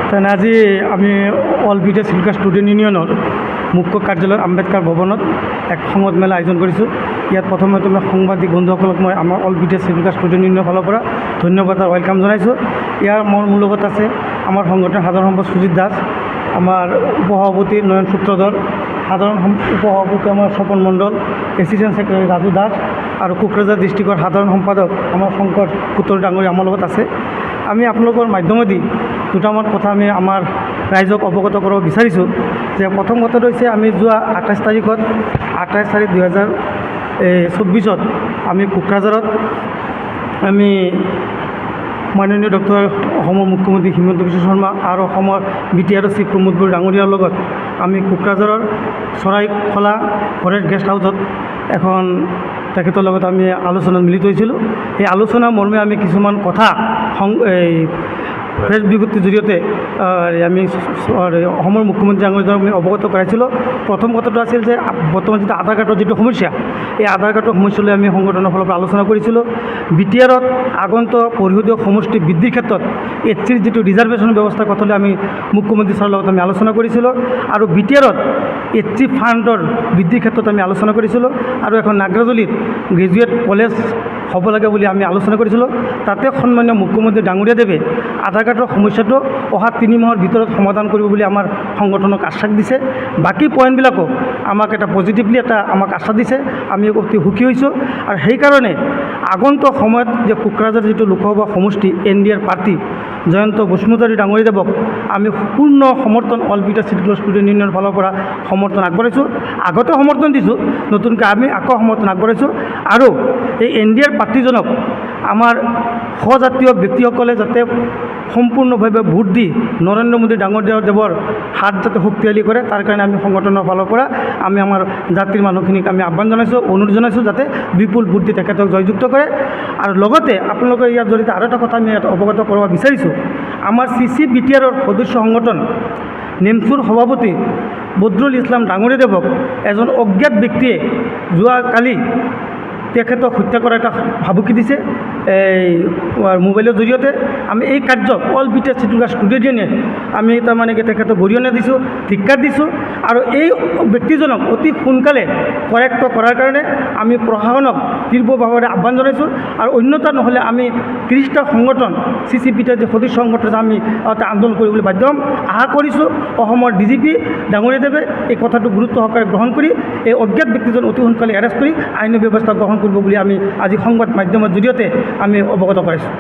তেনে আজি আমি অল বিটা চিল্কা ষ্টুডেণ্ট ইউনিয়নৰ মুখ্য কাৰ্যালয় আম্বেদকাৰ ভৱনত এক সংবাদ মেলা আয়োজন কৰিছোঁ। ইয়াত প্ৰথমে মই সাংবাদিক বন্ধুসকলক মই আমাৰ অল বিটা চিল্কা ষ্টুডেণ্ট ইউনিয়নৰ ফালৰ পৰা ধন্যবাদ আৰু ৱেলকাম জনাইছোঁ। ইয়াৰ মোৰ লগত আছে আমাৰ সংগঠনৰ সাধাৰণ সম্পাদক সুজিত দাস, আমাৰ উপসভাপতি নয়ন সূত্ৰধৰ, সাধাৰণ উপসভাপতি আমাৰ স্বপন মণ্ডল, এছিষ্টেণ্ট ছেক্ৰেটাৰী ৰাজু দাস আৰু কোকৰাঝাৰ ডিষ্ট্ৰিক্টৰ সাধাৰণ সম্পাদক আমাৰ শংকৰ পুতৰ ডাঙৰীয়া আমাৰ লগত আছে। আমি আপোনালোকৰ মাধ্যমেদি দুটামান কথা আমি আমাৰ ৰাইজক অৱগত কৰিব বিচাৰিছোঁ যে প্ৰথম কথাটো হৈছে আমি যোৱা 28 তাৰিখ 2024 আমি কোকৰাঝাৰত আমি মাননীয় ডক্টৰ অসমৰ মুখ্যমন্ত্ৰী হিমন্ত বিশ্ব শৰ্মা আৰু অসমৰ BTR চিফ প্ৰমোদ বড়ো ডাঙৰীয়াৰ লগত আমি কোকৰাঝাৰৰ চৰাইখলা ফৰেষ্ট গেষ্ট হাউচত এখন তেখেতৰ লগত আমি আলোচনাত মিলিত হৈছিলোঁ। এই আলোচনাৰ মৰ্মে আমি কিছুমান কথা প্ৰেছ বিজ্ঞপ্তিৰ জৰিয়তে আমি অসমৰ মুখ্যমন্ত্ৰী ডাঙৰীয়াক আমি অৱগত কৰাইছিলোঁ। প্ৰথম কথাটো আছিল যে বৰ্তমান যিটো আধাৰ কাৰ্ডৰ যিটো সমস্যা, এই আধাৰ কাৰ্ডৰ সমস্যালৈ আমি সংগঠনৰ ফালৰ পৰা আলোচনা কৰিছিলোঁ। BTRত আগন্তুক পৰিষদীয় সমষ্টি বৃদ্ধিৰ ক্ষেত্ৰত SCৰ যিটো ৰিজাৰ্ভেশ্যন ব্যৱস্থাৰ কথালৈ আমি মুখ্যমন্ত্ৰী ছাৰৰ লগত আমি আলোচনা কৰিছিলোঁ আৰু BTRত SC ফাণ্ডৰ বৃদ্ধিৰ ক্ষেত্ৰত আমি আলোচনা কৰিছিলোঁ আৰু এখন নাগ্ৰাজুলিত গ্ৰেজুৱেট কলেজ হ'ব লাগে বুলি আমি আলোচনা কৰিছিলোঁ। তাতে সন্মানীয় মুখ্যমন্ত্ৰী ডাঙৰীয়াদেৱে আধাৰ কাৰ্ডৰ সমস্যাটো অহা 3 মাহৰ ভিতৰত সমাধান কৰিব বুলি আমাৰ সংগঠনক আশ্বাস দিছে। বাকী পইণ্টবিলাকো আমাক এটা পজিটিভলি আমাক আশ্বাস দিছে, আমি অতি সুখী হৈছোঁ। আৰু সেইকাৰণে আগন্তুক সময়ত যে কোকৰাঝাৰ যিটো লোকসভা সমষ্টি NDAৰ প্ৰাৰ্থী জয়ন্ত বসুমতাৰী ডাঙৰীয়াদেৱক আমি পূৰ্ণ সমৰ্থন অল বিটা চিল্কা ষ্টুডেণ্ট ইউনিয়নৰ ফালৰ পৰা সমৰ্থন আগবঢ়াইছোঁ। আগতে সমৰ্থন দিছোঁ, নতুনকৈ আমি আকৌ সমৰ্থন আগবঢ়াইছোঁ আৰু এই NDAৰ প্ৰাৰ্থীজনক আমাৰ স্বজাতীয় ব্যক্তিসকলে যাতে সম্পূৰ্ণভাৱে ভোট দি নৰেন্দ্ৰ মোদী ডাঙৰীয়াদেৱৰ হাত যাতে শক্তিশালী কৰে, তাৰ কাৰণে আমি সংগঠনৰ ফালৰ পৰা আমি আমাৰ জাতিৰ মানুহখিনিক আমি আহ্বান জনাইছোঁ, অনুৰোধ জনাইছোঁ যাতে বিপুল ভোট দি তেখেতক জয়যুক্ত কৰে। আৰু লগতে আপোনালোকে ইয়াৰ জৰিয়তে আৰু এটা কথা আমি ইয়াত অৱগত কৰিব বিচাৰিছোঁ, আমাৰ BTRৰ সদস্য সংগঠন নেমচুৰ সভাপতি বদৰুল ইছলাম ডাঙৰীয়াদেৱক এজন অজ্ঞাত ব্যক্তিয়ে যোৱাকালি তেখেতক হত্যা কৰাৰ এটা ভাবুকি দিছে এই মোবাইলৰ জৰিয়তে। আমি এই কাৰ্যক অল বিটা চিল্কা ষ্টুডেণ্ট ইউনিয়নে আমি তাৰমানে তেখেতক গৰিহণা দিছোঁ, ধিক্কাৰ দিছোঁ আৰু এই ব্যক্তিজনক অতি সোনকালে কৰেক্ট কৰাৰ কাৰণে আমি প্ৰশাসনক তীব্ৰভাৱে আহ্বান জনাইছোঁ। আৰু অন্যথা নহ'লে আমি 30টা সংগঠন BTR যে সদস্য সংগঠন আমি আন্দোলন কৰিবলৈ বাধ্য হ'ম। আশা কৰিছোঁ অসমৰ DGP ডাঙৰীয়াদেৱে এই কথাটো গুৰুত্ব সহকাৰে গ্ৰহণ কৰি এই অজ্ঞাত ব্যক্তিজন অতি সোনকালে এৰেষ্ট কৰি আইনী ব্যৱস্থা গ্ৰহণ কৰিব বুলি আমি আজি সংবাদ মাধ্যমৰ জৰিয়তে আমি অৱগত কৰাইছোঁ।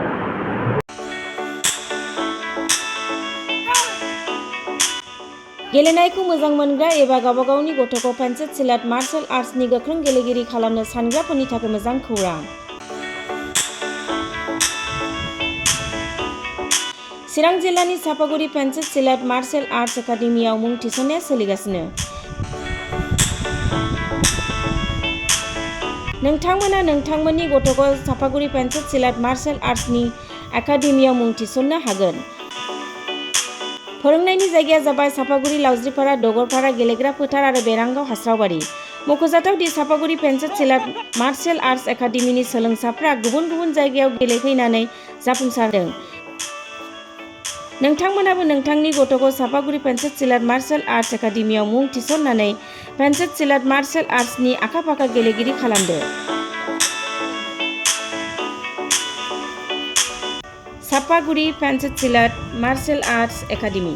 गेलेनायखौ मोजां मोनग्रा एबा गावबा गावनि गथ'खौ पेन्सिल सिलाट मार्शल आर्ट्सनि गोख्रों गेलेगिरि खालामनो सानग्राफोरनि थाखाय मोजां खौरां। चिरां जिल्लानि सापागुरि पेन्सिल सिलाट मार्शल आर्ट्स एकाडेमियाव मुं थिसननाया सोलिगासिनो। नोंथांमोना नोंथांमोननि गथ'खौ सापागुरि पेन्सिल सिलाट मार्शल आर्ट्सनि एकाडेमियाव मुं थिसननो हागोन। फोरोंनायनि जायगाया जाबाय सापागुरि लावज्रिपारा दगरपारा गेलेग्रा फोथार आरो बेरांगाव हास्रावबारि। मख'जाथाव दि सापागुरि पेन्सिल सिलाट मार्शल आर्ट्स एकाडेमिनि सोलोंसाफ्रा गुबुन गुबुन जायगायाव गेलेफैनानै जाफुंसारदों। नोंथांमोनाबो नोंथांनि गथ'खौ सापागुरि पेन्सिल सिलाट मार्शल आर्ट्स एकाडेमियाव मुं थिसननानै पेन्सिल सिलाट मार्शल आर्ट्सनि आखा-फाखा गेलेगिरि खालामदो। Sapaguri pencil सिलाट martial arts academy.